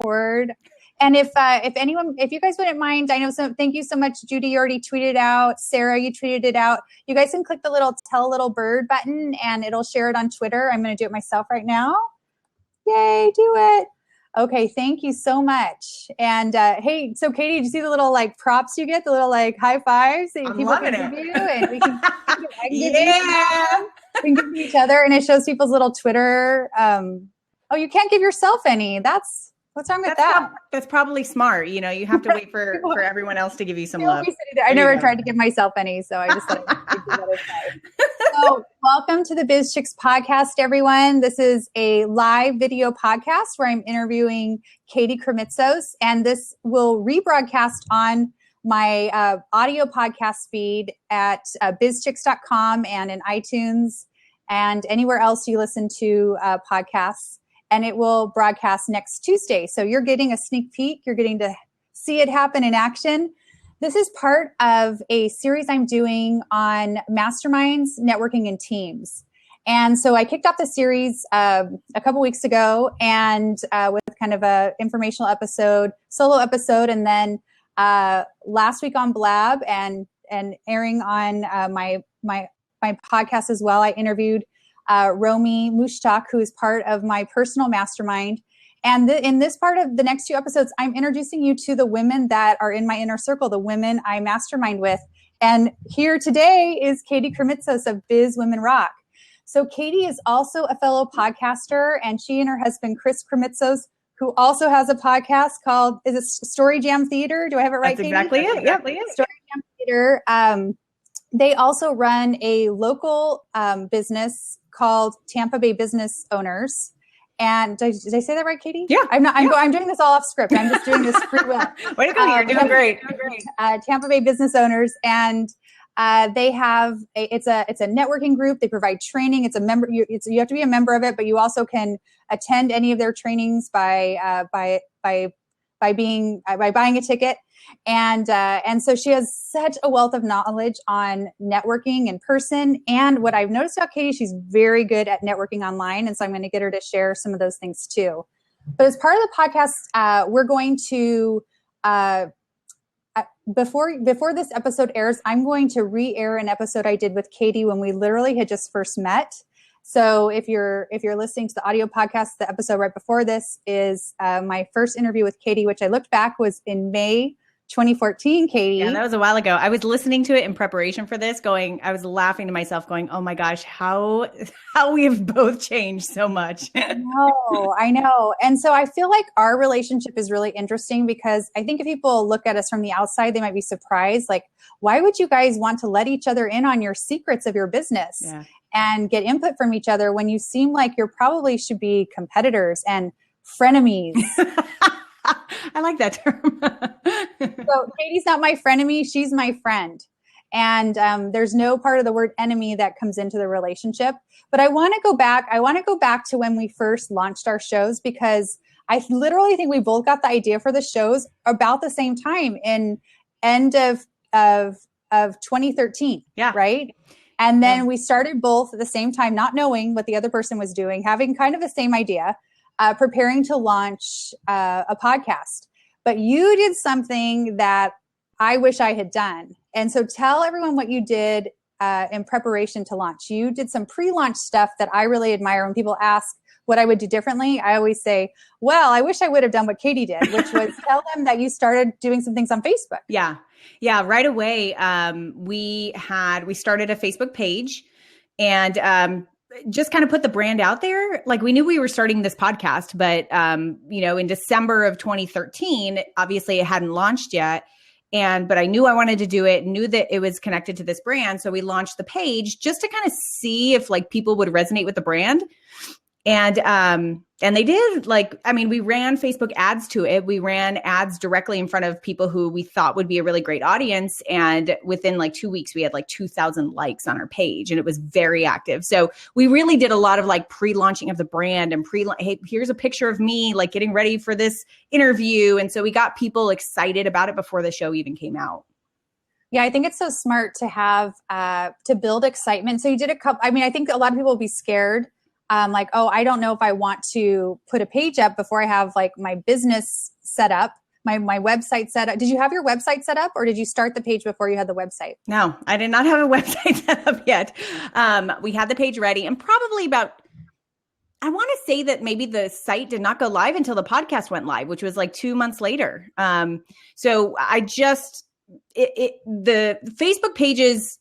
record. And if you guys wouldn't mind, I know thank you so much, Judy, you already tweeted out. Sarah, you tweeted it out. You guys can click the little tell a little bird button and it'll share it on Twitter. I'm going to do it myself right now. Yay, do it. Okay, thank you so much. And hey, so Katie, did you see the little like props you get, the little like high fives that people can give you, and we can we can give each other, and it shows people's little Twitter. Oh, you can't give yourself any. What's wrong with that? That's probably smart. You know, you have to wait for everyone else to give you some love. I never tried to give myself any, so I just thought I'd give the other side. So welcome to the Biz Chicks podcast, everyone. This is a live video podcast where I'm interviewing Katie Krimitsos, and this will rebroadcast on my audio podcast feed at bizchixpodcast.com and in iTunes and anywhere else you listen to podcasts. And it will broadcast next Tuesday. So you're getting a sneak peek. You're getting to see it happen in action. This is part of a series I'm doing on masterminds, networking, and teams. And so I kicked off the series a couple weeks ago, and with kind of a informational episode, solo episode, and then last week on Blab and airing on my podcast as well. I interviewed Romy Mushtak, who is part of my personal mastermind. And in this part of the next two episodes, I'm introducing you to the women that are in my inner circle, the women I mastermind with. And here today is Katie Krimitsos of Biz Women Rock. So Katie is also a fellow podcaster, and she and her husband, Chris Krimitsos, who also has a podcast called, is it Story Jam Theater? Do I have it right, That's Katie? Exactly it. Yep. Story Jam Theater. They also run a local business called Tampa Bay Business Owners. And did I say that right, Katie? Yeah. I'm doing this all off script. I'm just doing this free will. Way to go. You're doing great. Tampa Bay Business Owners. And they have it's a networking group. They provide training. It's a member. You have to be a member of it, but you also can attend any of their trainings by buying a ticket. And so she has such a wealth of knowledge on networking in person. And what I've noticed about Katie, she's very good at networking online. And so I'm going to get her to share some of those things too. But as part of the podcast, we're going to, before this episode airs, I'm going to re-air an episode I did with Katie when we literally had just first met. So if you're listening to the audio podcast, the episode right before this is my first interview with Katie, which I looked back was in May 2014, Katie. Yeah, that was a while ago. I was listening to it in preparation for this I was laughing to myself going, oh my gosh, how we have both changed so much. I know. And so I feel like our relationship is really interesting because I think if people look at us from the outside, they might be surprised. Like, why would you guys want to let each other in on your secrets of your business and get input from each other when you seem like you probably should be competitors and frenemies? I like that term. So Katie's not my frenemy. She's my friend. And there's no part of the word enemy that comes into the relationship. But I want to go back. I want to go back to when we first launched our shows, because I literally think we both got the idea for the shows about the same time in end of 2013. Yeah. Right. And then we started both at the same time, not knowing what the other person was doing, having kind of the same idea, preparing to launch a podcast. But you did something that I wish I had done. And so tell everyone what you did in preparation to launch. You did some pre-launch stuff that I really admire. When people ask what I would do differently, I always say, well, I wish I would have done what Katie did, which was tell them that you started doing some things on Facebook. Yeah. Yeah. Right away, we started a Facebook page and just kind of put the brand out there. Like, we knew we were starting this podcast, but, in December of 2013, obviously it hadn't launched yet. But I knew I wanted to do it, knew that it was connected to this brand. So we launched the page just to kind of see if people would resonate with the brand. And they did. We ran Facebook ads to it. We ran ads directly in front of people who we thought would be a really great audience. And within 2 weeks, we had 2,000 likes on our page, and it was very active. So we really did a lot of pre-launching of the brand and hey, here's a picture of me getting ready for this interview. And so we got people excited about it before the show even came out. Yeah, I think it's so smart to have to build excitement. So you did a couple. I think a lot of people will be scared like, oh, I don't know if I want to put a page up before I have like my business set up, my website set up. Did you have your website set up, or did you start the page before you had the website? No, I did not have a website set up yet. We had the page ready, and probably I want to say that maybe the site did not go live until the podcast went live, which was like 2 months later. So the Facebook pages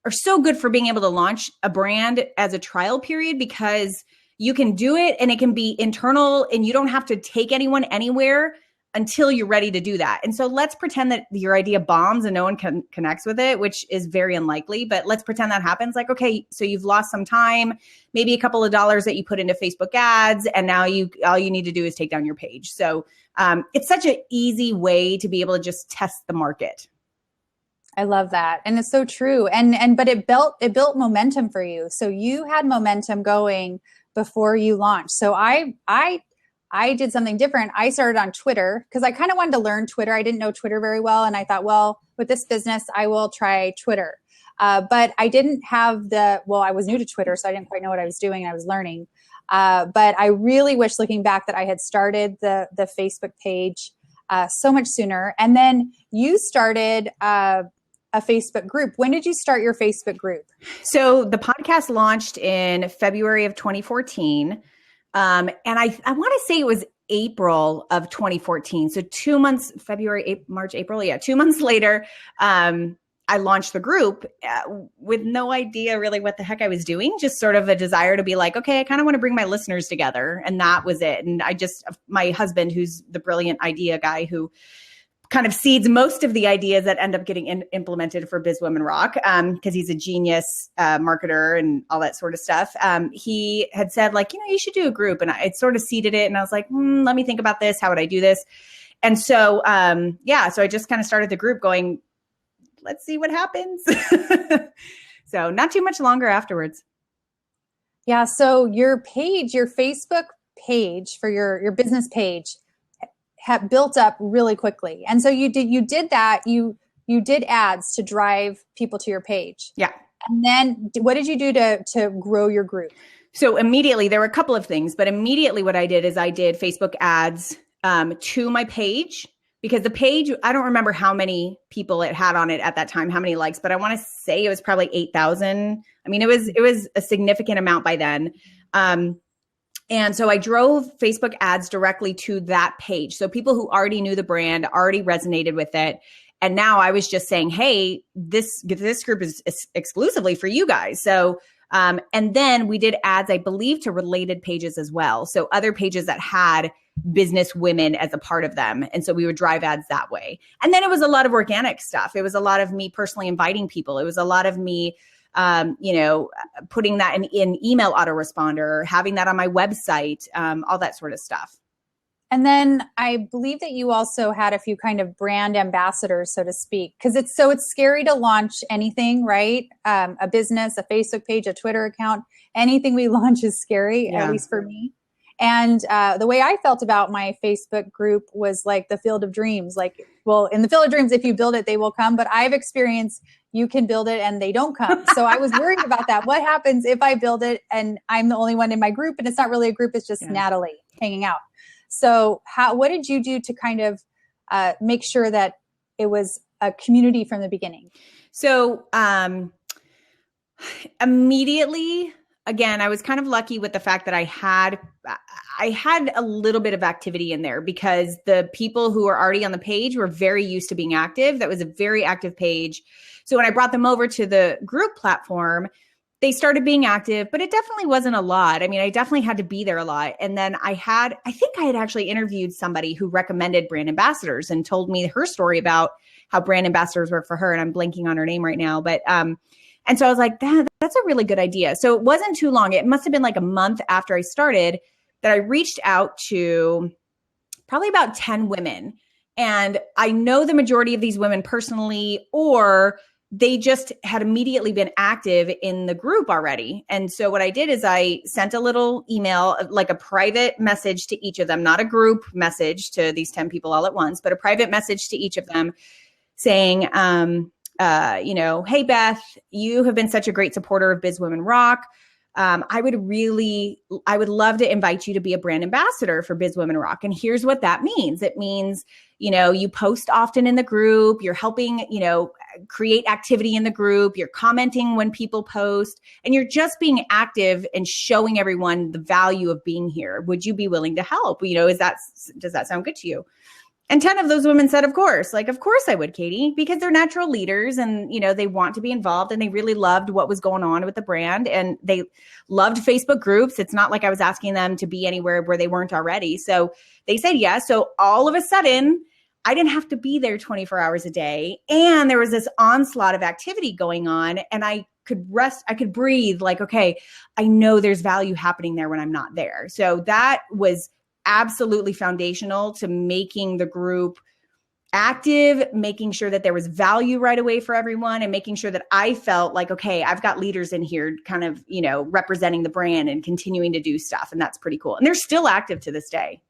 are so good for being able to launch a brand as a trial period, because you can do it and it can be internal and you don't have to take anyone anywhere until you're ready to do that. And so let's pretend that your idea bombs and no one connects with it, which is very unlikely, but let's pretend that happens. Like, okay, so you've lost some time, maybe a couple of dollars that you put into Facebook ads, and now all you need to do is take down your page. So it's such an easy way to be able to just test the market. I love that. And it's so true. But it built momentum for you. So you had momentum going before you launched. So I did something different. I started on Twitter because I kind of wanted to learn Twitter. I didn't know Twitter very well. And I thought, well, with this business, I will try Twitter. But I didn't have I was new to Twitter, so I didn't quite know what I was doing. And I was learning. But I really wish, looking back, that I had started the Facebook page so much sooner. And then you started a Facebook group. When did you start your Facebook group? So the podcast launched in February of 2014. And I want to say it was April of 2014. So 2 months, March, April. Yeah. 2 months later, I launched the group with no idea really what the heck I was doing. Just sort of a desire to be like, okay, I kind of want to bring my listeners together. And that was it. And my husband, who's the brilliant idea guy who kind of seeds most of the ideas that end up getting implemented for Biz Women Rock, because he's a genius marketer and all that sort of stuff. He had said, like, you should do a group. And I sort of seeded it. And I was like, let me think about this. How would I do this? And so, so I just kind of started the group going, let's see what happens. So not too much longer afterwards. Yeah. So your Facebook page for your business page have built up really quickly. And so you did that. You did ads to drive people to your page. Yeah. And then what did you do to grow your group? So immediately, there were a couple of things, but immediately what I did is I did Facebook ads to my page, because the page, I don't remember how many people it had on it at that time, how many likes, but I want to say it was probably 8,000. I mean, it was a significant amount by then. And so I drove Facebook ads directly to that page. So people who already knew the brand, already resonated with it. And now I was just saying, hey, this group is exclusively for you guys. So, and then we did ads, I believe, to related pages as well. So other pages that had business women as a part of them. And so we would drive ads that way. And then it was a lot of organic stuff. It was a lot of me personally inviting people. It was a lot of me putting that in email autoresponder, having that on my website, all that sort of stuff. And then I believe that you also had a few kind of brand ambassadors, so to speak, because it's scary to launch anything, right? A business, a Facebook page, a Twitter account, anything we launch is scary, at least for me. And the way I felt about my Facebook group was like the field of dreams. Like, well, in the field of dreams, if you build it, they will come. But I've experienced you can build it and they don't come. So I was worried about that. What happens if I build it and I'm the only one in my group and it's not really a group, it's just Natalie hanging out. So what did you do to kind of make sure that it was a community from the beginning? So immediately, again, I was kind of lucky with the fact that I had a little bit of activity in there, because the people who were already on the page were very used to being active. That was a very active page. So when I brought them over to the group platform, they started being active, but it definitely wasn't a lot. I mean, I definitely had to be there a lot. And then I think I had actually interviewed somebody who recommended brand ambassadors and told me her story about how brand ambassadors work for her. And I'm blanking on her name right now, but, and so I was like, that's a really good idea. So it wasn't too long. It must've been like a month after I started that I reached out to probably about 10 women. And I know the majority of these women personally, or they just had immediately been active in the group already. And so what I did is I sent a little email, like a private message to each of them, not a group message to these 10 people all at once, but a private message to each of them saying, hey, Beth, you have been such a great supporter of Biz Women Rock. I would love to invite you to be a brand ambassador for Biz Women Rock. And here's what that means. It means, you post often in the group, you're helping, create activity in the group, you're commenting when people post, and you're just being active and showing everyone the value of being here. Would you be willing to help? Does that sound good to you? And 10 of those women said, of course I would, Katie, because they're natural leaders and, they want to be involved and they really loved what was going on with the brand and they loved Facebook groups. It's not like I was asking them to be anywhere where they weren't already. So they said yes. So all of a sudden, I didn't have to be there 24 hours a day. And there was this onslaught of activity going on and I could rest, I could breathe like, okay, I know there's value happening there when I'm not there. So that was absolutely foundational to making the group active, making sure that there was value right away for everyone and making sure that I felt like, okay, I've got leaders in here kind of, representing the brand and continuing to do stuff. And that's pretty cool. And they're still active to this day.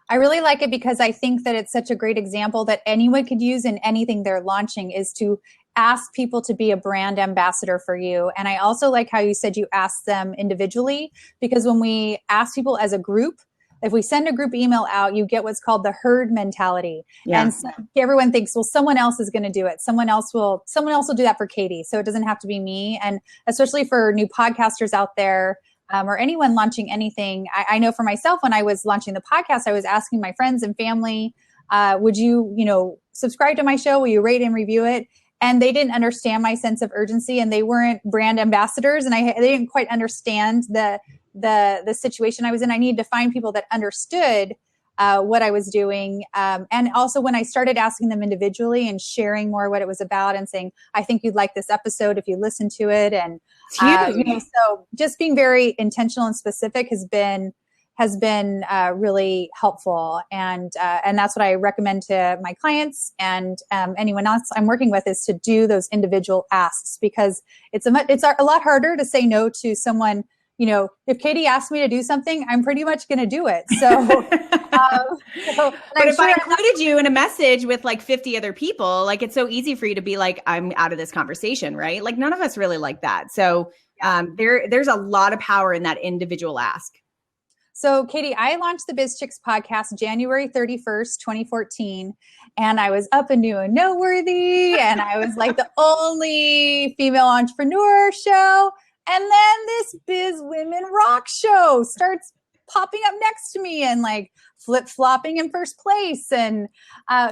I really like it because I think that it's such a great example that anyone could use in anything they're launching is to ask people to be a brand ambassador for you. And I also like how you said you ask them individually, because when we ask people as a group, if we send a group email out, you get what's called the herd mentality. Yeah. And so everyone thinks, well, someone else is going to do it. Someone else will do that for Katie. So it doesn't have to be me. And especially for new podcasters out there, or anyone launching anything. I know for myself, when I was launching the podcast, I was asking my friends and family, would you, subscribe to my show? Will you rate and review it? And they didn't understand my sense of urgency and they weren't brand ambassadors. And they didn't quite understand the situation I was in. I needed to find people that understood what I was doing. And also when I started asking them individually and sharing more what it was about and saying, I think you'd like this episode if you listen to it. And, so just being very intentional and specific has been really helpful. And that's what I recommend to my clients and anyone else I'm working with is to do those individual asks because it's a lot harder to say no to someone. If Katie asked me to do something, I'm pretty much going to do it. So, but if I included you in a message with like 50 other people, like it's so easy for you to be like, I'm out of this conversation, right? Like none of us really like that. So there's a lot of power in that individual ask. So Katie, I launched the BizChix podcast January 31st, 2014, and I was up and new and noteworthy, and I was like the only female entrepreneur show. And then this Biz Women Rock show starts popping up next to me and like flip-flopping in first place. And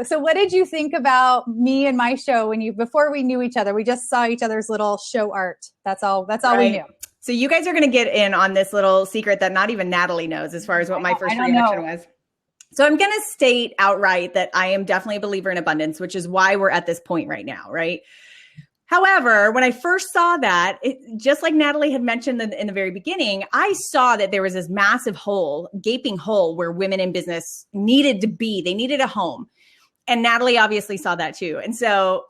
so what did you think about me and my show before we knew each other? We just saw each other's little show art. That's all we knew. So you guys are going to get in on this little secret that not even Natalie knows as far as what my first reaction was. So I'm going to state outright that I am definitely a believer in abundance, which is why we're at this point right now, right? However, when I first saw that, just like Natalie had mentioned in the very beginning, I saw that there was this massive hole, gaping hole where women in business needed to be. They needed a home. And Natalie obviously saw that too. And so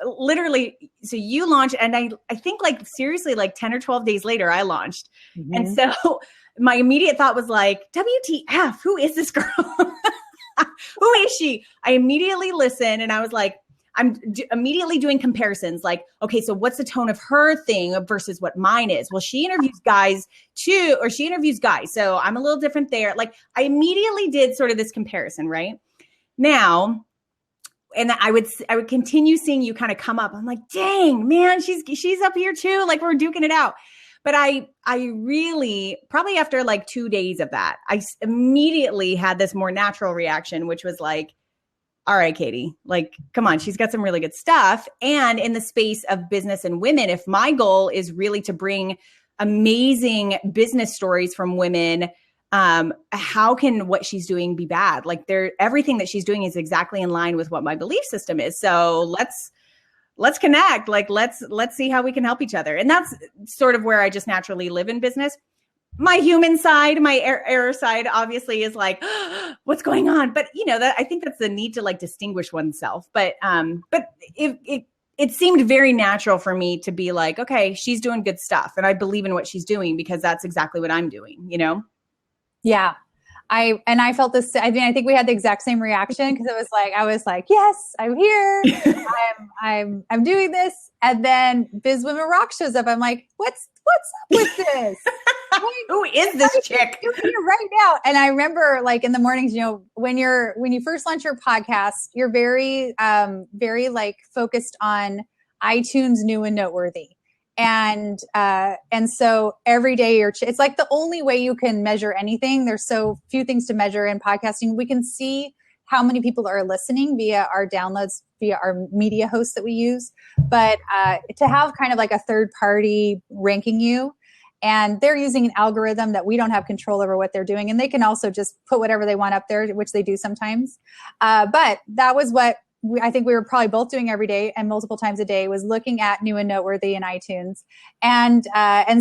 so you launched, and I think like seriously, like 10 or 12 days later, I launched. Mm-hmm. And so my immediate thought was like, WTF, who is this girl? Who is she? I immediately listened and I was like, I'm immediately doing comparisons like, okay, so what's the tone of her thing versus what mine is? Well, she interviews guys too, or she interviews guys. So I'm a little different there. Like I immediately did sort of this comparison, right? Now, and I would continue seeing you kind of come up. I'm like, dang, man, she's up here too. Like we're duking it out. But I really, probably after like 2 days of that, I immediately had this more natural reaction, which was like, all right, Katie, like, come on, she's got some really good stuff. And in the space of business and women, if my goal is really to bring amazing business stories from women, how can what she's doing be bad? Like everything that she's doing is exactly in line with what my belief system is. So let's connect. Like, let's see how we can help each other. And that's sort of where I just naturally live in business. My human side, my error side, obviously is like, what's going on? But I think that's the need to like distinguish oneself. But it seemed very natural for me to be like, okay, she's doing good stuff, and I believe in what she's doing because that's exactly what I'm doing. Yeah. I felt this. I mean, I think we had the exact same reaction because I was like, yes, I'm here. I'm doing this. And then Biz Women Rock shows up. I'm like, what's up with this? Who is this chick? You're right now. And I remember like in the mornings, when you first launch your podcast, you're very, very like focused on iTunes new and noteworthy. And so every day it's like the only way you can measure anything. There's so few things to measure in podcasting. We can see how many people are listening via our downloads, via our media hosts that we use. But to have kind of like a third party ranking you, and they're using an algorithm that we don't have control over what they're doing. And they can also just put whatever they want up there, which they do sometimes. But that was what I think we were probably both doing every day and multiple times a day, was looking at new and noteworthy in iTunes. And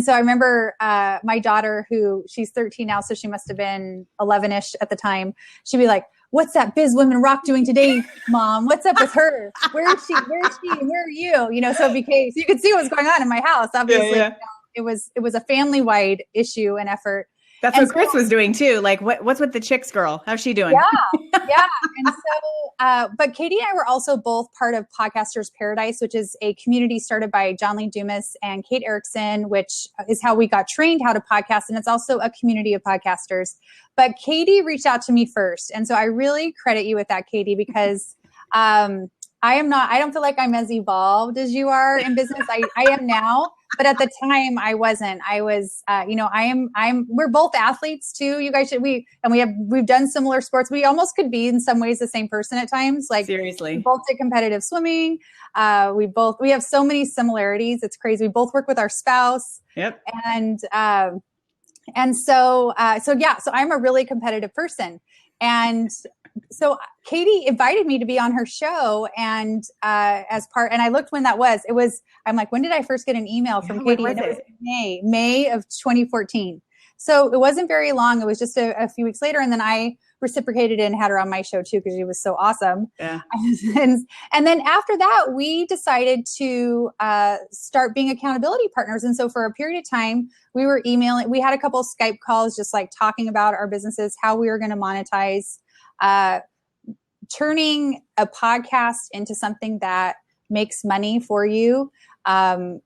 so I remember my daughter, who she's 13 now, so she must have been 11-ish at the time. She'd be like, "What's that Biz Women Rock doing today, Mom? What's up with her? Where is she? Where is she? Where are you?" So because you could see what was going on in my house. Obviously, Yeah. It was a family-wide issue and effort. That's what Chris was doing too. Like, what's with the chicks girl? How's she doing? Yeah. And so, but Katie and I were also both part of Podcasters Paradise, which is a community started by John Lee Dumas and Kate Erickson, which is how we got trained how to podcast. And it's also a community of podcasters. But Katie reached out to me first. And so I really credit you with that, Katie, because I don't feel like I'm as evolved as you are in business. I am now, but at the time I wasn't. I was, we're both athletes too. You guys we've done similar sports. We almost could be in some ways the same person at times. Like, seriously, we both did competitive swimming. We have so many similarities. It's crazy. We both work with our spouse. Yep. And so I'm a really competitive person. And so Katie invited me to be on her show, and and I looked when that was. I'm like, when did I first get an email from Katie? And it was May of 2014. So it wasn't very long. It was just a few weeks later, and then I reciprocated and had her on my show too, because she was so awesome. Yeah. And then after that, we decided to start being accountability partners. And so for a period of time, we were emailing. We had a couple of Skype calls, just like talking about our businesses, how we were going to monetize. Turning a podcast into something that makes money for you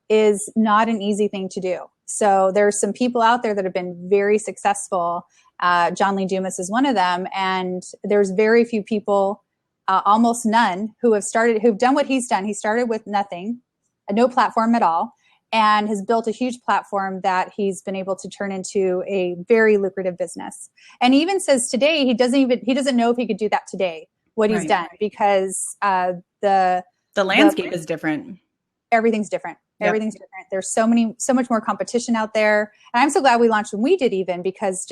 is not an easy thing to do. So there's some people out there that have been very successful. John Lee Dumas is one of them. And there's very few people, almost none, who've done what he's done. He started with nothing, no platform at all, and has built a huge platform that he's been able to turn into a very lucrative business. And he even says today, he doesn't know if he could do that today, what he's done, because the landscape is different. Everything's different. Yep. Everything's different. There's so much more competition out there. And I'm so glad we launched when we did, even because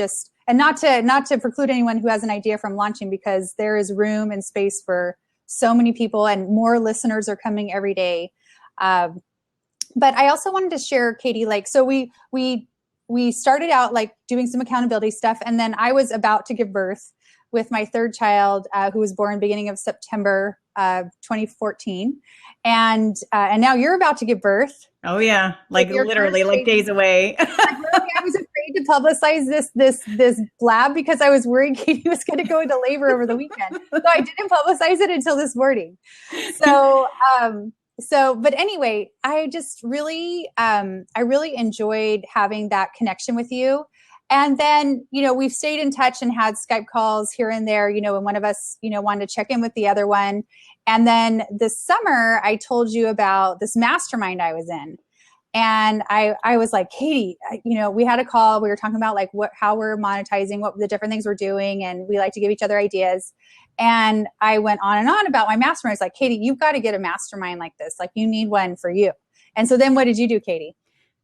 not to preclude anyone who has an idea from launching, because there is room and space for so many people, and more listeners are coming every day. But I also wanted to share, Katie, so we started out like doing some accountability stuff. And then I was about to give birth with my third child, who was born beginning of September 2014. And now you're about to give birth. Oh yeah. Like literally like days away. I was afraid to publicize this Blab because I was worried Katie was going to go into labor over the weekend. So I didn't publicize it until this morning. But anyway, I just really, I really enjoyed having that connection with you. And then, we've stayed in touch and had Skype calls here and there, and one of us, wanted to check in with the other one. And then this summer, I told you about this mastermind I was in. And I was like, Katie, we had a call. We were talking about like how we're monetizing, what the different things we're doing. And we like to give each other ideas. And I went on and on about my mastermind. I was like, Katie, you've got to get a mastermind like this. Like, you need one for you. And so then what did you do, Katie?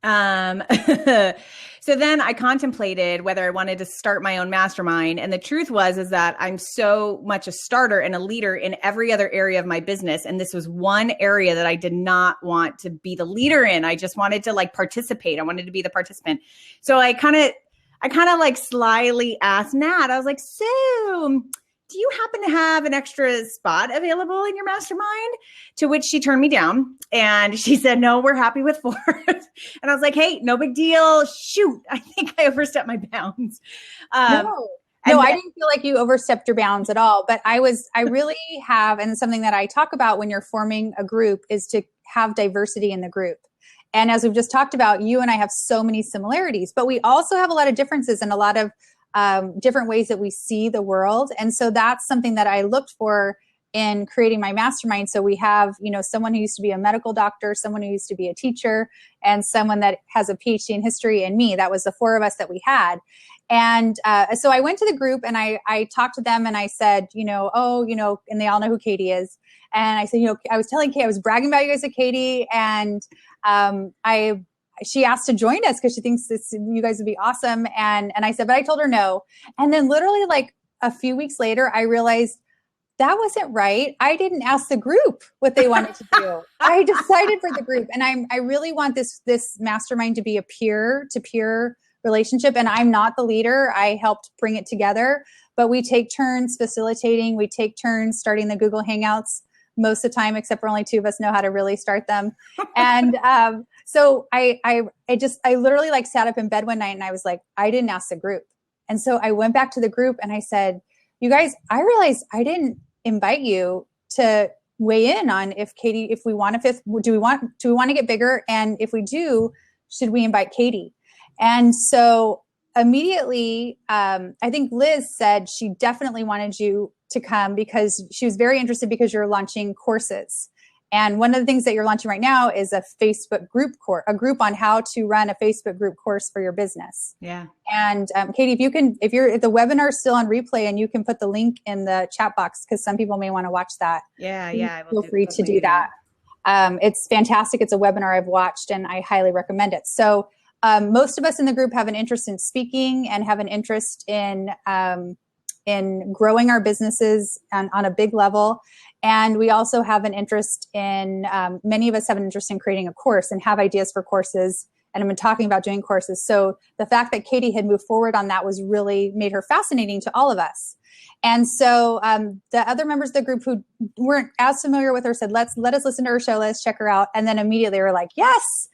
So then I contemplated whether I wanted to start my own mastermind. And the truth is that I'm so much a starter and a leader in every other area of my business. And this was one area that I did not want to be the leader in. I just wanted to like participate. I wanted to be the participant. So I kind of like slyly asked Nat, I was like, so do you happen to have an extra spot available in your mastermind? To which she turned me down and she said, no, we're happy with 4. And I was like, hey, no big deal. Shoot, I think I overstepped my bounds. No, I didn't feel like you overstepped your bounds at all. But I really have, and something that I talk about when you're forming a group is to have diversity in the group. And as we've just talked about, you and I have so many similarities, but we also have a lot of differences and a lot of different ways that we see the world. And so that's something that I looked for in creating my mastermind. So we have, someone who used to be a medical doctor, someone who used to be a teacher, and someone that has a PhD in history, and me. That was the four of us that we had. And so I went to the group and I talked to them and I said, and they all know who Katie is. And I said, I was telling Katie, I was bragging about you guys at Katie, and she asked to join us because she thinks you guys would be awesome. And I said, but I told her no. And then literally like a few weeks later, I realized that wasn't right. I didn't ask the group what they wanted to do. I decided for the group. And I really want this mastermind to be a peer-to-peer relationship. And I'm not the leader. I helped bring it together. But we take turns facilitating. We take turns starting the Google Hangouts most of the time, except for only two of us know how to really start them. And so I literally like sat up in bed one night and I was like, I didn't ask the group. And so I went back to the group and I said, you guys, I realized I didn't invite you to weigh in on if we want a fifth, do we want to get bigger? And if we do, should we invite Katie? And so immediately, I think Liz said she definitely wanted you to come because she was very interested because you're launching courses. And one of the things that you're launching right now is a Facebook group course, a group on how to run a Facebook group course for your business. Yeah. And Katie, if the webinar is still on replay and you can put the link in the chat box, because some people may want to watch that. Yeah. I will feel free to do that. It's fantastic. It's a webinar I've watched and I highly recommend it. So most of us in the group have an interest in speaking and have an interest in growing our businesses on a big level. And we also have an interest in, many of us have an interest in creating a course and have ideas for courses. And I've been talking about doing courses. So the fact that Katie had moved forward on that was really made her fascinating to all of us. And so the other members of the group who weren't as familiar with her said, let us listen to her show. Let's check her out. And then immediately we're like, yes.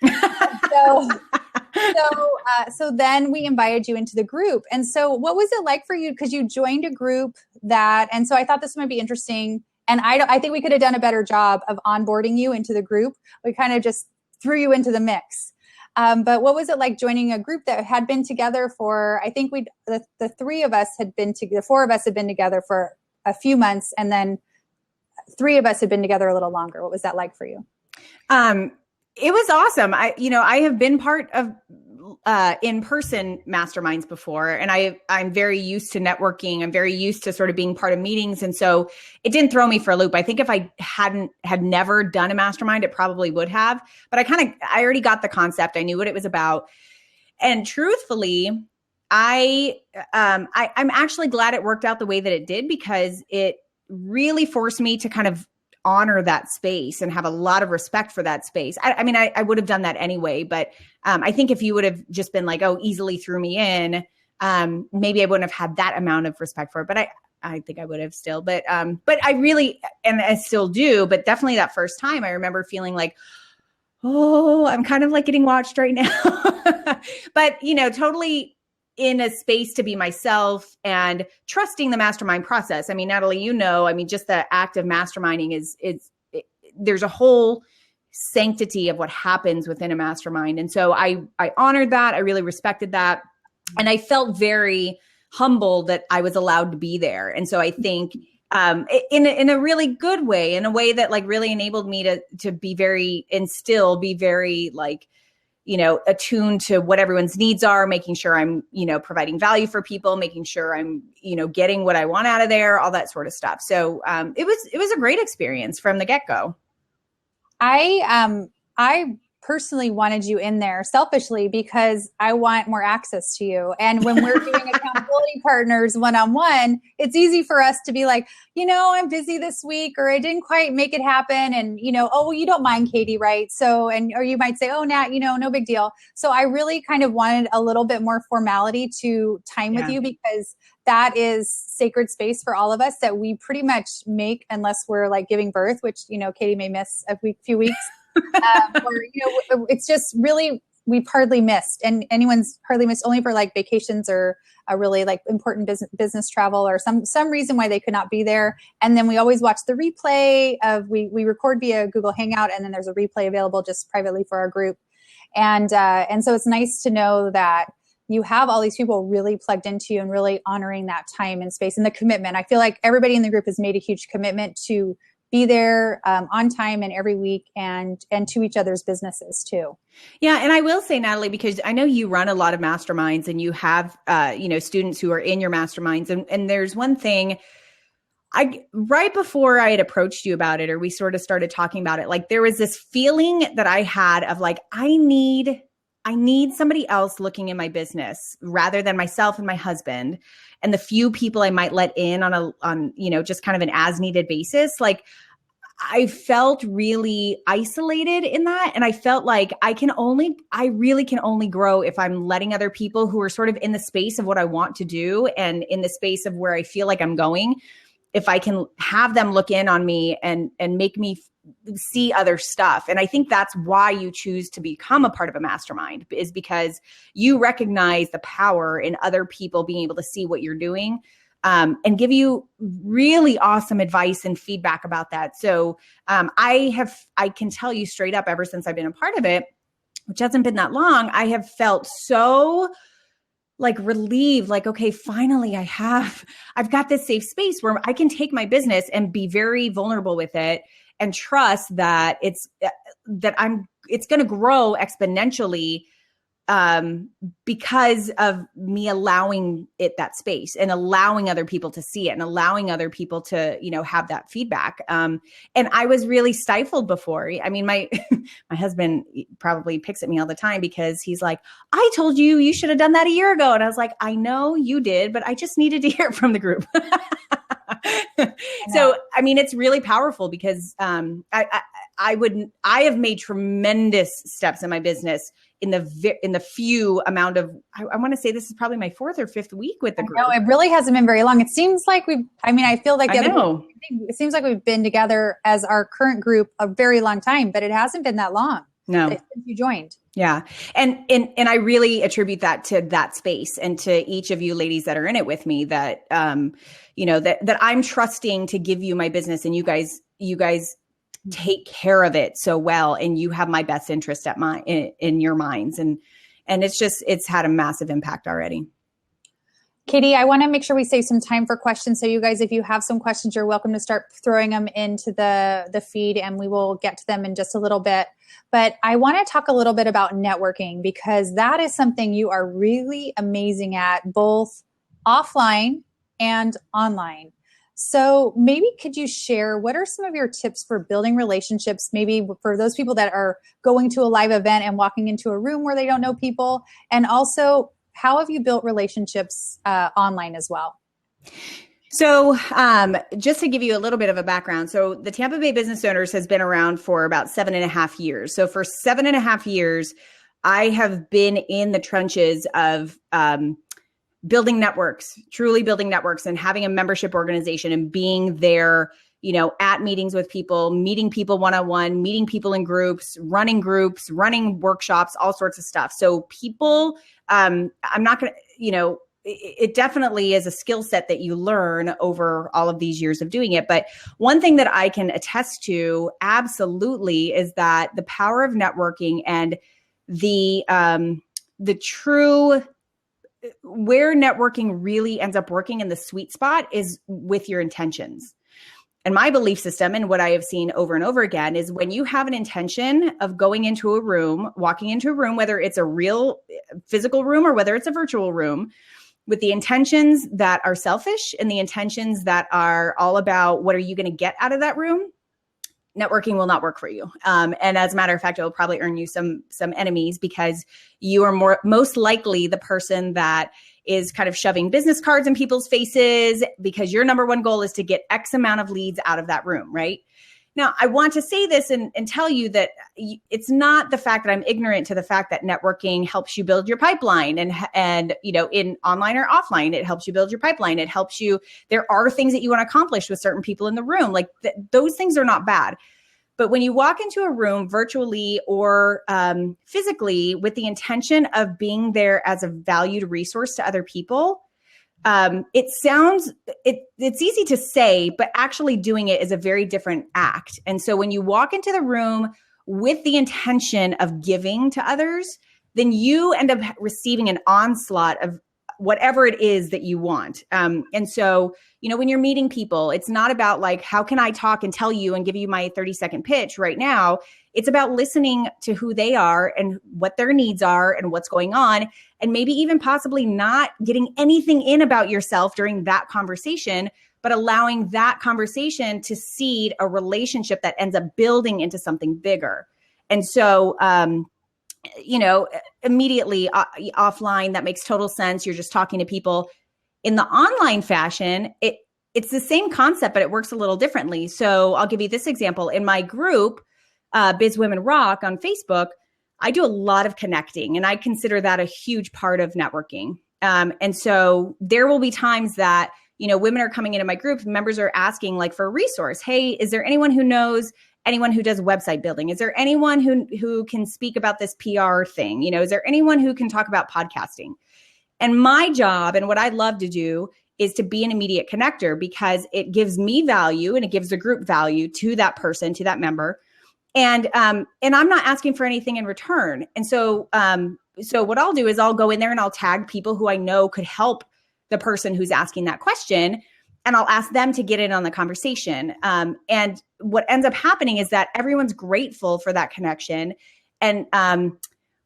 So then we invited you into the group. And so what was it like for you? Because you joined a group and so I thought this might be interesting. And I think we could have done a better job of onboarding you into the group. We kind of just threw you into the mix. But what was it like joining a group that had been together for, I think the four of us had been together for a few months, and then three of us had been together a little longer. What was that like for you? It was awesome. I have been part of in-person masterminds before, and I'm very used to networking. I'm very used to sort of being part of meetings. And so it didn't throw me for a loop. I think if I had never done a mastermind, it probably would have, but I already got the concept. I knew what it was about. And truthfully, I'm actually glad it worked out the way that it did, because it really forced me to kind of honor that space and have a lot of respect for that space. I would have done that anyway, but I think if you would have just been like, easily threw me in, maybe I wouldn't have had that amount of respect for it, but I think I would have still, but I really, and I still do, but definitely that first time I remember feeling like, I'm kind of like getting watched right now, but totally in a space to be myself and trusting the mastermind process. I mean, Natalie, just the act of masterminding there's a whole sanctity of what happens within a mastermind. And so I honored that. I really respected that. And I felt very humble that I was allowed to be there. And so I think in a really good way, in a way that like really enabled me to be very, and still be very like, attuned to what everyone's needs are, making sure I'm, providing value for people, making sure I'm, getting what I want out of there, all that sort of stuff. So it was a great experience from the get-go. I personally wanted you in there selfishly because I want more access to you. And when we're doing accountability partners one-on-one, it's easy for us to be like, I'm busy this week, or I didn't quite make it happen. And, you don't mind Katie, right? So, or you might say, Nat, no big deal. So I really kind of wanted a little bit more formality to time with you, because that is sacred space for all of us that we pretty much make unless we're like giving birth, which, Katie may miss a few weeks. Or, it's just really, we've hardly missed, and anyone's hardly missed only for like vacations or a really like important business travel or some reason why they could not be there. And then we always watch the replay we record via Google Hangout, and then there's a replay available just privately for our group. And so it's nice to know that you have all these people really plugged into you and really honoring that time and space and the commitment. I feel like everybody in the group has made a huge commitment to be there on time and every week and to each other's businesses too. Yeah. And I will say, Natalie, because I know you run a lot of masterminds and you have, students who are in your masterminds. And there's one thing right before I had approached you about it, or we sort of started talking about it, like there was this feeling that I had of like, I need somebody else looking in my business rather than myself and my husband and the few people I might let in on just kind of an as needed basis. Like I felt really isolated in that. And I felt like I really can only grow if I'm letting other people who are sort of in the space of what I want to do and in the space of where I feel like I'm going, if I can have them look in on me and make me see other stuff. And I think that's why you choose to become a part of a mastermind, is because you recognize the power in other people being able to see what you're doing, and give you really awesome advice and feedback about that. So I can tell you straight up, ever since I've been a part of it, which hasn't been that long, I have felt so like relieved, like, okay, finally I've got this safe space where I can take my business and be very vulnerable with it and trust that it's going to grow exponentially, because of me allowing it that space and allowing other people to see it and allowing other people to, have that feedback. And I was really stifled before. I mean, my husband probably picks at me all the time because he's like, I told you should have done that a year ago. And I was like, I know you did, but I just needed to hear it from the group. So, I mean, it's really powerful because I have made tremendous steps in my business in the few amount of, I want to say this is probably my 4th or 5th week with the group. No, it really hasn't been very long. It seems like I feel like it seems like we've been together as our current group a very long time, but it hasn't been that long. No. Since you joined. Yeah. And I really attribute that to that space and to each of you ladies that are in it with me that, that I'm trusting to give you my business, and you guys take care of it so well. And you have my best interest in your minds. And it's had a massive impact already. Katie, I want to make sure we save some time for questions. So you guys, if you have some questions, you're welcome to start throwing them into the feed, and we will get to them in just a little bit. But I want to talk a little bit about networking, because that is something you are really amazing at, both offline and online. So maybe could you share, what are some of your tips for building relationships, maybe for those people that are going to a live event and walking into a room where they don't know people? And also, how have you built relationships online as well? So just to give you a little bit of a background, so the Tampa Bay Business Owners has been around for about 7.5 years. So for 7.5 years, I have been in the trenches of building networks, truly building networks, and having a membership organization and being there, at meetings with people, meeting people one-on-one, meeting people in groups, running workshops, all sorts of stuff. So people, I'm not going to, it definitely is a skill set that you learn over all of these years of doing it. But one thing that I can attest to absolutely is that the power of networking and the true, where networking really ends up working in the sweet spot is with your intentions. And my belief system, and what I have seen over and over again, is when you have an intention of going into a room, walking into a room, whether it's a real physical room or whether it's a virtual room, with the intentions that are selfish and the intentions that are all about what are you going to get out of that room, networking will not work for you. And as a matter of fact, it will probably earn you some enemies, because you are most likely the person that is kind of shoving business cards in people's faces because your number one goal is to get X amount of leads out of that room, right? Now, I want to say this and tell you that it's not the fact that I'm ignorant to the fact that networking helps you build your pipeline, and in online or offline, it helps you build your pipeline. It helps you. There are things that you want to accomplish with certain people in the room. Like those things are not bad. But when you walk into a room virtually or physically with the intention of being there as a valued resource to other people, it's easy to say, but actually doing it is a very different act. And so when you walk into the room with the intention of giving to others, then you end up receiving an onslaught of whatever it is that you want. And so, when you're meeting people, it's not about like, how can I talk and tell you and give you my 30-second pitch right now? It's about listening to who they are and what their needs are and what's going on. And maybe even possibly not getting anything in about yourself during that conversation, but allowing that conversation to seed a relationship that ends up building into something bigger. And so, immediately offline, that makes total sense. You're just talking to people. In the online fashion, it's the same concept, but it works a little differently. So I'll give you this example. In my group, Biz Women Rock on Facebook, I do a lot of connecting, and I consider that a huge part of networking. And so there will be times that, women are coming into my group, members are asking like for a resource. Hey, is there anyone who knows anyone who does website building? Is there anyone who can speak about this PR thing? Is there anyone who can talk about podcasting? And my job and what I love to do is to be an immediate connector, because it gives me value and it gives the group value to that person, to that member. And I'm not asking for anything in return. And so what I'll do is I'll go in there and I'll tag people who I know could help the person who's asking that question. And I'll ask them to get in on the conversation. And what ends up happening is that everyone's grateful for that connection. And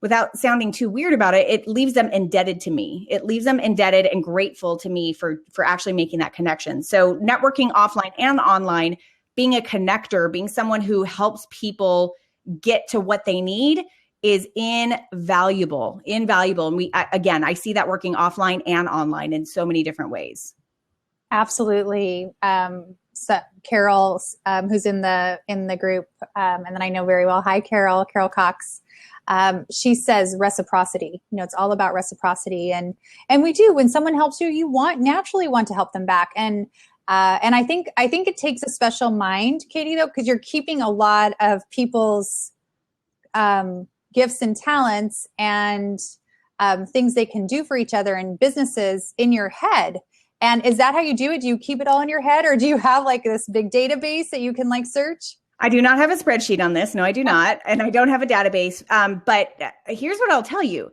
without sounding too weird about it, it leaves them indebted to me. It leaves them indebted and grateful to me for actually making that connection. So networking offline and online, being a connector, being someone who helps people get to what they need is invaluable. And I see that working offline and online in so many different ways. Absolutely. So Carol, who's in the group, and then I know very well. Hi, Carol Cox. She says reciprocity. It's all about reciprocity, and we do. When someone helps you, you naturally want to help them back. And I think it takes a special mind, Katie, though, because you're keeping a lot of people's gifts and talents and things they can do for each other and businesses in your head. And is that how you do it? Do you keep it all in your head, or do you have like this big database that you can like search? I do not have a spreadsheet on this. No, I do not. And I don't have a database. But here's what I'll tell you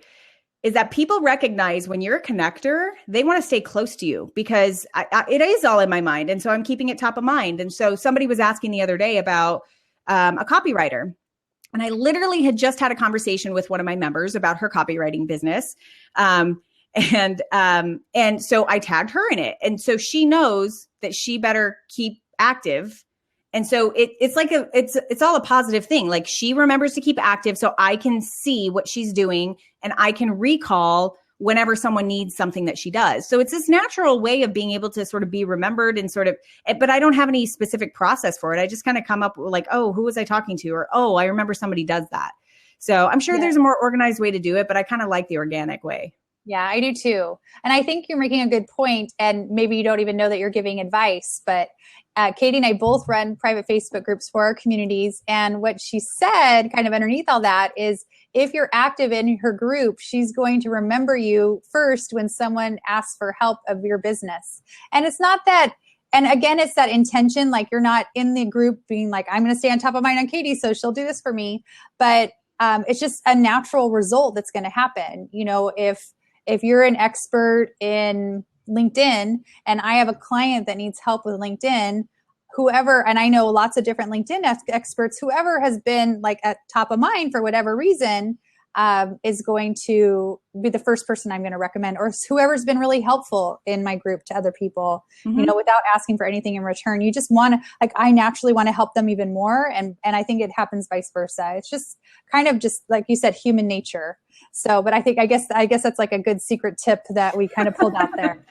is that people recognize when you're a connector, they want to stay close to you, because it is all in my mind. And so I'm keeping it top of mind. And so somebody was asking the other day about a copywriter. And I literally had just had a conversation with one of my members about her copywriting business. And so I tagged her in it. And so she knows that she better keep active. And so it's all a positive thing. Like, she remembers to keep active so I can see what she's doing and I can recall whenever someone needs something that she does. So it's this natural way of being able to sort of be remembered and but I don't have any specific process for it. I just kind of come up with like, oh, who was I talking to? Or, oh, I remember somebody does that. So I'm sure there's a more organized way to do it, but I kind of like the organic way. Yeah, I do too. And I think you're making a good point, and maybe you don't even know that you're giving advice, but Katie and I both run private Facebook groups for our communities. And what she said kind of underneath all that is, if you're active in her group, she's going to remember you first when someone asks for help of your business. And it's not that, and again, it's that intention, like you're not in the group being like, I'm going to stay on top of mind on Katie, so she'll do this for me. But it's just a natural result that's going to happen. If you're an expert in LinkedIn and I have a client that needs help with LinkedIn, whoever, and I know lots of different LinkedIn experts, whoever has been like at top of mind for whatever reason is going to be the first person I'm going to recommend, or whoever's been really helpful in my group to other people, without asking for anything in return. You just want to, like, I naturally want to help them even more. And I think it happens vice versa. It's just kind of just like you said, human nature. So, but I guess that's like a good secret tip that we kind of pulled out there.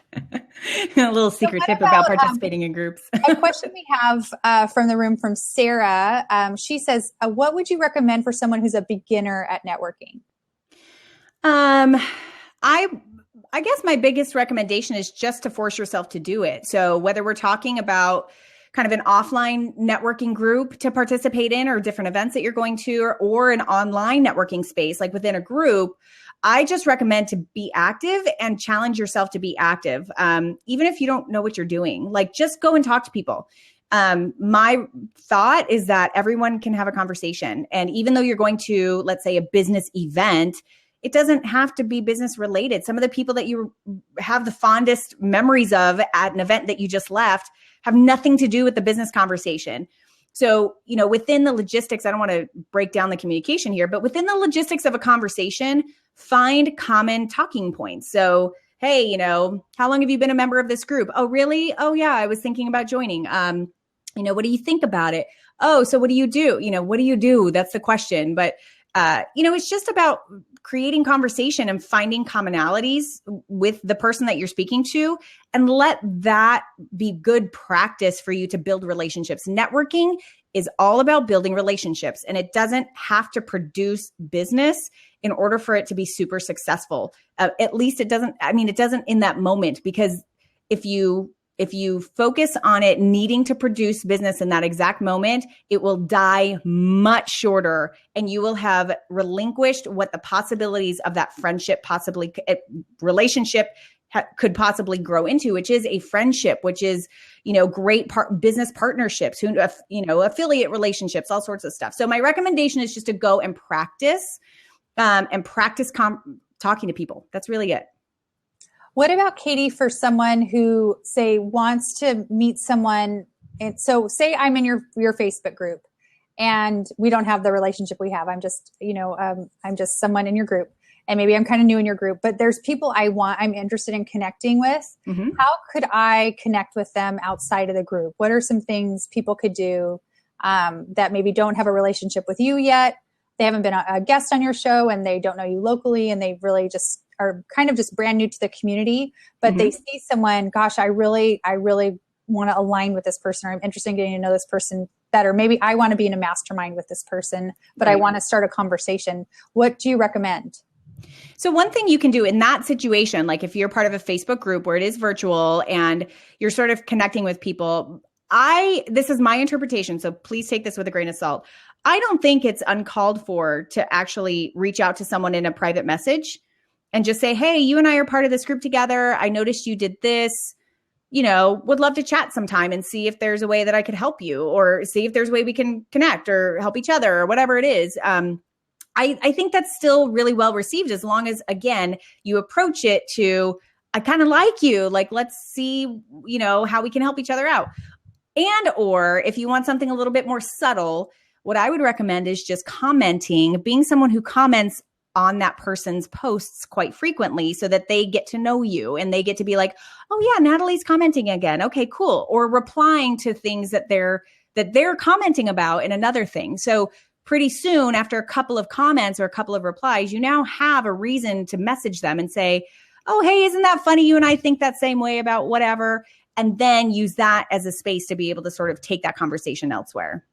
A little secret tip about participating in groups. A question we have from the room from Sarah. She says, what would you recommend for someone who's a beginner at networking? I guess my biggest recommendation is just to force yourself to do it. So whether we're talking about kind of an offline networking group to participate in, or different events that you're going to, or an online networking space, like within a group, I just recommend to be active and challenge yourself to be active. Even if you don't know what you're doing, like just go and talk to people. My thought is that everyone can have a conversation. And even though you're going to, let's say, a business event, it doesn't have to be business related. Some of the people that you have the fondest memories of at an event that you just left have nothing to do with the business conversation. So, within the logistics, I don't want to break down the communication here, but within the logistics of a conversation, find common talking points. So, hey, how long have you been a member of this group? Oh, really? Oh, yeah, I was thinking about joining. What do you think about it? Oh, so what do you do? What do you do? That's the question. But, it's just about creating conversation and finding commonalities with the person that you're speaking to, and let that be good practice for you to build relationships. Networking is all about building relationships, and it doesn't have to produce business in order for it to be super successful. At least it doesn't in that moment, because if you focus on it needing to produce business in that exact moment, it will die much shorter, and you will have relinquished what the possibilities of that friendship, relationship could possibly grow into, which is a friendship, which is, great business partnerships, affiliate relationships, all sorts of stuff. So my recommendation is just to go and practice talking to people. That's really it. What about, Katie, for someone who, say, wants to meet someone? And so say I'm in your Facebook group and we don't have the relationship we have. I'm just, I'm just someone in your group, and maybe I'm kind of new in your group, but there's people I'm interested in connecting with. Mm-hmm. How could I connect with them outside of the group? What are some things people could do that maybe don't have a relationship with you yet? They haven't been a guest on your show, and they don't know you locally, and they really just are kind of just brand new to the community, but they see someone, gosh, I really want to align with this person, or I'm interested in getting to know this person better. Maybe I want to be in a mastermind with this person, but I want to start a conversation. What do you recommend? So one thing you can do in that situation, like if you're part of a Facebook group where it is virtual and you're sort of connecting with people, this is my interpretation, so please take this with a grain of salt. I don't think it's uncalled for to actually reach out to someone in a private message and just say, hey, you and I are part of this group together. I noticed you did this, would love to chat sometime and see if there's a way that I could help you, or see if there's a way we can connect or help each other, or whatever it is. I think that's still really well received, as long as, again, you approach it to, I kind of like you, like, let's see, how we can help each other out. And, or if you want something a little bit more subtle, what I would recommend is just commenting, being someone who comments on that person's posts quite frequently, so that they get to know you and they get to be like, oh yeah, Natalie's commenting again. Okay, cool. Or replying to things that they're commenting about in another thing. So pretty soon, after a couple of comments or a couple of replies, you now have a reason to message them and say, oh, hey, isn't that funny? You and I think that same way about whatever. And then use that as a space to be able to sort of take that conversation elsewhere.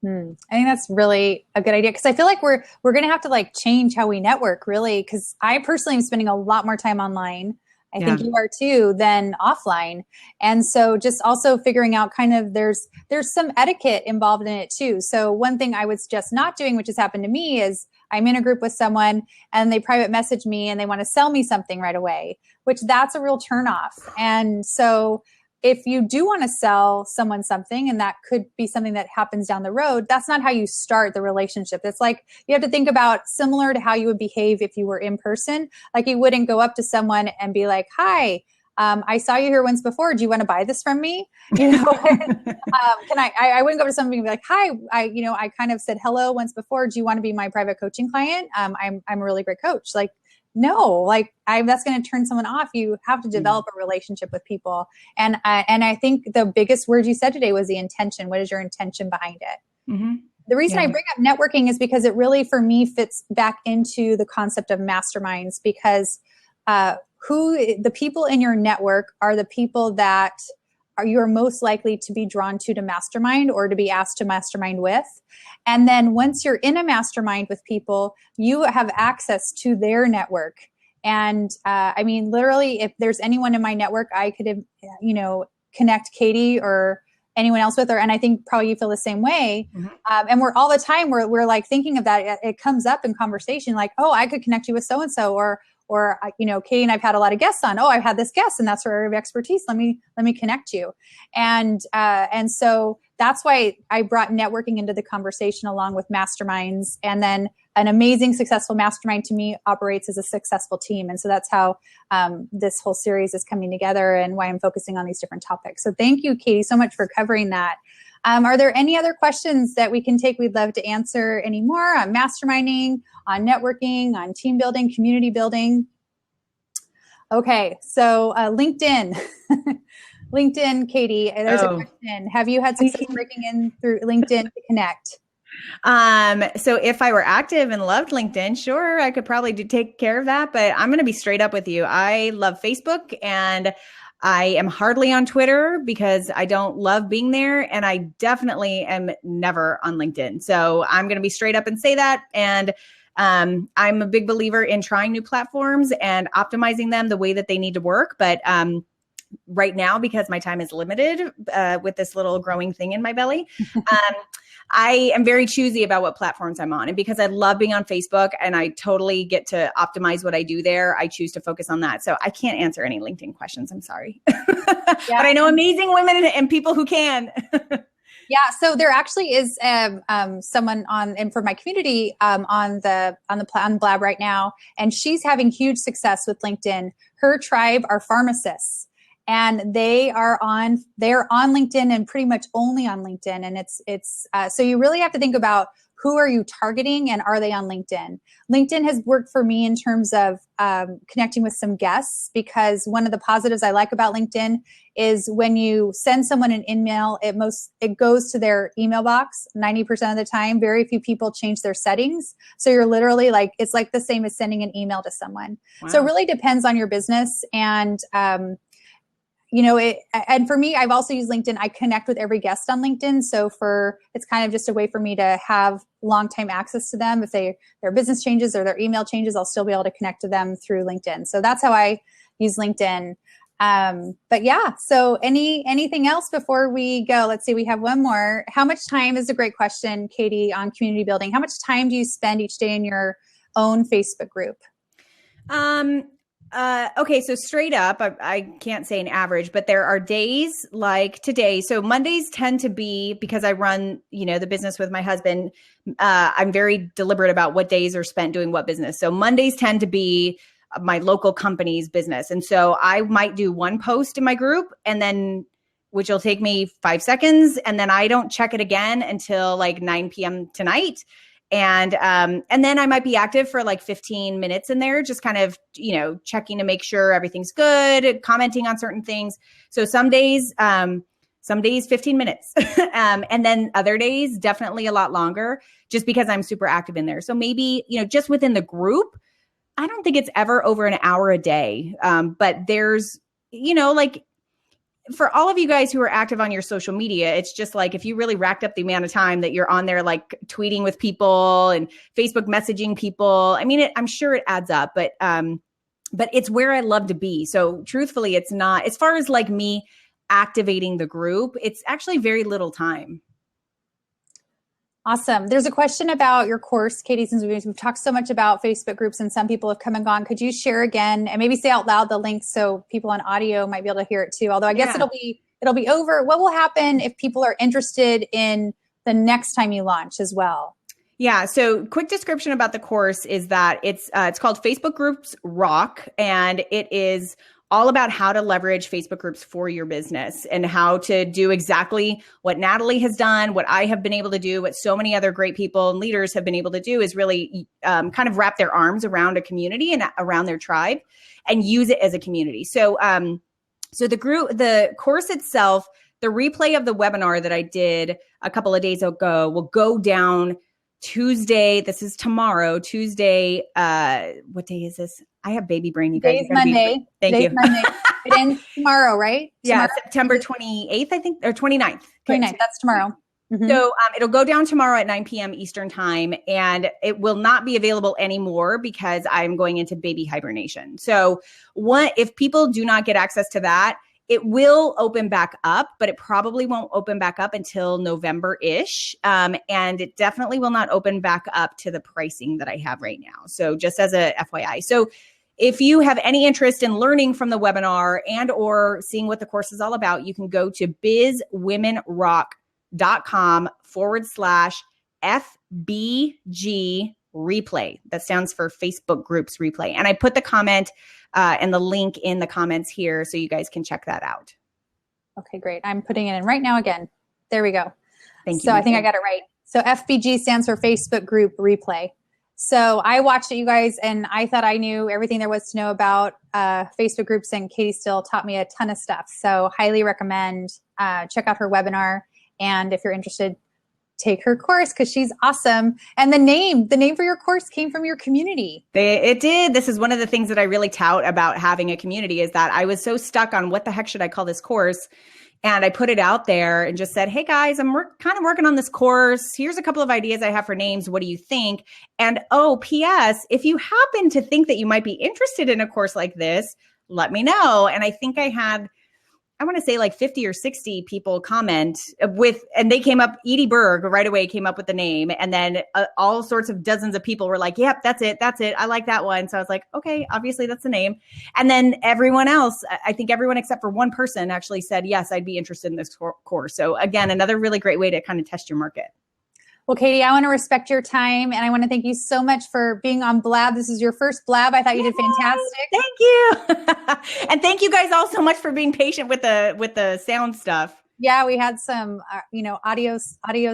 I think that's really a good idea, because I feel like we're going to have to change how we network, really, because I personally am spending a lot more time online. I think you are too, than offline. And so just also figuring out kind of there's some etiquette involved in it too. So one thing I would suggest not doing, which has happened to me, is I'm in a group with someone and they private message me and they want to sell me something right away, which that's a real turnoff. And so if you do want to sell someone something, and that could be something that happens down the road, that's not how you start the relationship. It's like, you have to think about similar to how you would behave if you were in person. Like, you wouldn't go up to someone and be like, hi, I saw you here once before. Do you want to buy this from me? I wouldn't go to somebody and be like, hi, I kind of said hello once before. Do you want to be my private coaching client? I'm a really great coach. No, that's going to turn someone off. You have to develop a relationship with people. And I think the biggest word you said today was the intention. What is your intention behind it? Mm-hmm. The reason I bring up networking is because it really, for me, fits back into the concept of masterminds, because the people in your network are the people that you're most likely to be drawn to mastermind, or to be asked to mastermind with. And then once you're in a mastermind with people, you have access to their network. And literally, if there's anyone in my network I could, connect Katie or anyone else with her. And I think probably you feel the same way. Mm-hmm. And we're all the time, we're thinking of that. It comes up in conversation, like, oh, I could connect you with so-and-so, or Katie and I've had a lot of guests on. Oh, I've had this guest and that's her area of expertise. Let me connect you. And so that's why I brought networking into the conversation along with masterminds. And then an amazing, successful mastermind to me operates as a successful team. And so that's how this whole series is coming together and why I'm focusing on these different topics. So thank you, Katie, so much for covering that. Are there any other questions that we can take? We'd love to answer any more on masterminding, on networking, on team building, community building. Okay, so LinkedIn. LinkedIn, Katie, there's a question. Have you had success breaking in through LinkedIn to connect? So if I were active and loved LinkedIn, sure, I could probably take care of that. But I'm going to be straight up with you. I love Facebook and I am hardly on Twitter because I don't love being there. And I definitely am never on LinkedIn. So I'm going to be straight up and say that. And I'm a big believer in trying new platforms and optimizing them the way that they need to work. But right now, because my time is limited with this little growing thing in my belly, I am very choosy about what platforms I'm on. And because I love being on Facebook and I totally get to optimize what I do there, I choose to focus on that. So I can't answer any LinkedIn questions. I'm sorry. But I know amazing women and people who can. Yeah, so there actually is someone and for my community on Blab right now, and she's having huge success with LinkedIn. Her tribe are pharmacists, and they're on LinkedIn and pretty much only on LinkedIn. And it's so you really have to think about who are you targeting and are they on LinkedIn? LinkedIn has worked for me in terms of connecting with some guests, because one of the positives I like about LinkedIn is when you send someone an email, it goes to their email box 90% of the time. Very few people change their settings. So you're literally it's like the same as sending an email to someone. Wow. So it really depends on your business. And and for me, I've also used LinkedIn. I connect with every guest on LinkedIn. So it's kind of just a way for me to have long-time access to them. If their business changes or their email changes, I'll still be able to connect to them through LinkedIn. So that's how I use LinkedIn. But yeah, so anything else before we go? Let's see, we have one more. How much time is a great question, Katie, on community building? How much time do you spend each day in your own Facebook group? Okay, so straight up, I can't say an average, but there are days like today. So Mondays tend to be, because I run, the business with my husband, I'm very deliberate about what days are spent doing what business. So Mondays tend to be my local company's business. And so I might do one post in my group which will take me 5 seconds. And then I don't check it again until 9 p.m. tonight. And then I might be active for 15 minutes in there, just kind of, checking to make sure everything's good, commenting on certain things. So some days 15 minutes. And then other days, definitely a lot longer, just because I'm super active in there. So maybe, just within the group, I don't think it's ever over an hour a day. But there's, for all of you guys who are active on your social media, it's just if you really racked up the amount of time that you're on there, tweeting with people and Facebook messaging people. I mean, I'm sure it adds up, but it's where I love to be. So truthfully, it's not, as far as me activating the group, it's actually very little time. Awesome. There's a question about your course, Katie, since we've talked so much about Facebook groups and some people have come and gone. Could you share again and maybe say out loud the link so people on audio might be able to hear it too? Although I guess it'll be over. What will happen if people are interested in the next time you launch as well? Yeah. So quick description about the course is that it's called Facebook Groups Rock, and it is all about how to leverage Facebook groups for your business and how to do exactly what Natalie has done, what I have been able to do, what so many other great people and leaders have been able to do, is really kind of wrap their arms around a community and around their tribe and use it as a community. So, the course itself, the replay of the webinar that I did a couple of days ago will go down Tuesday. This is tomorrow, Tuesday. What day is this? I have baby brain. You guys. Today's Monday. Thank you. Monday. It ends tomorrow, right? Yeah, September 28th, I think, or 29th. 29th. That's tomorrow. Mm-hmm. So it'll go down tomorrow at 9 p.m. Eastern time, and it will not be available anymore because I'm going into baby hibernation. So if people do not get access to that, it will open back up, but it probably won't open back up until November-ish. And it definitely will not open back up to the pricing that I have right now. So just as a FYI. So if you have any interest in learning from the webinar and or seeing what the course is all about, you can go to bizwomenrock.com. facebook.com/FBG replay. That stands for Facebook Groups Replay. And I put the comment and the link in the comments here so you guys can check that out. Okay, great. I'm putting it in right now again. There we go. Thank you. So I think I got it right. So FBG stands for Facebook Group Replay. So I watched it, you guys, and I thought I knew everything there was to know about Facebook groups, and Katie still taught me a ton of stuff. So highly recommend check out her webinar. And if you're interested, take her course because she's awesome. And the name for your course came from your community. It did. This is one of the things that I really tout about having a community is that I was so stuck on what the heck should I call this course? And I put it out there and just said, hey guys, I'm kind of working on this course. Here's a couple of ideas I have for names. What do you think? And oh, P.S., if you happen to think that you might be interested in a course like this, let me know. And I think I had, I want to say like 50 or 60 people comment and they came up, Edie Berg right away came up with the name. And then all sorts of dozens of people were like, yep, that's it. I like that one. So I was like, okay, obviously that's the name. And then everyone else, I think everyone except for one person actually said, yes, I'd be interested in this course. So again, another really great way to kind of test your market. Well, Katie, I want to respect your time, and I want to thank you so much for being on Blab. This is your first Blab. I thought you did fantastic. Thank you. And thank you guys all so much for being patient with the sound stuff. Yeah, we had some, audio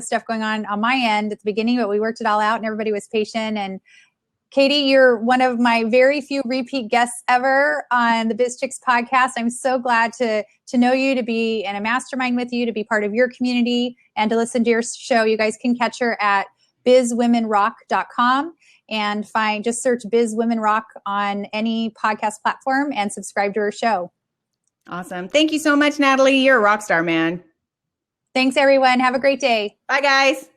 stuff going on my end at the beginning, but we worked it all out, and everybody was patient. And Katie, you're one of my very few repeat guests ever on the Biz Chicks podcast. I'm so glad to know you, to be in a mastermind with you, to be part of your community, and to listen to your show. You guys can catch her at bizwomenrock.com and just search Biz Women Rock on any podcast platform and subscribe to her show. Awesome. Thank you so much, Natalie. You're a rock star, man. Thanks, everyone. Have a great day. Bye, guys.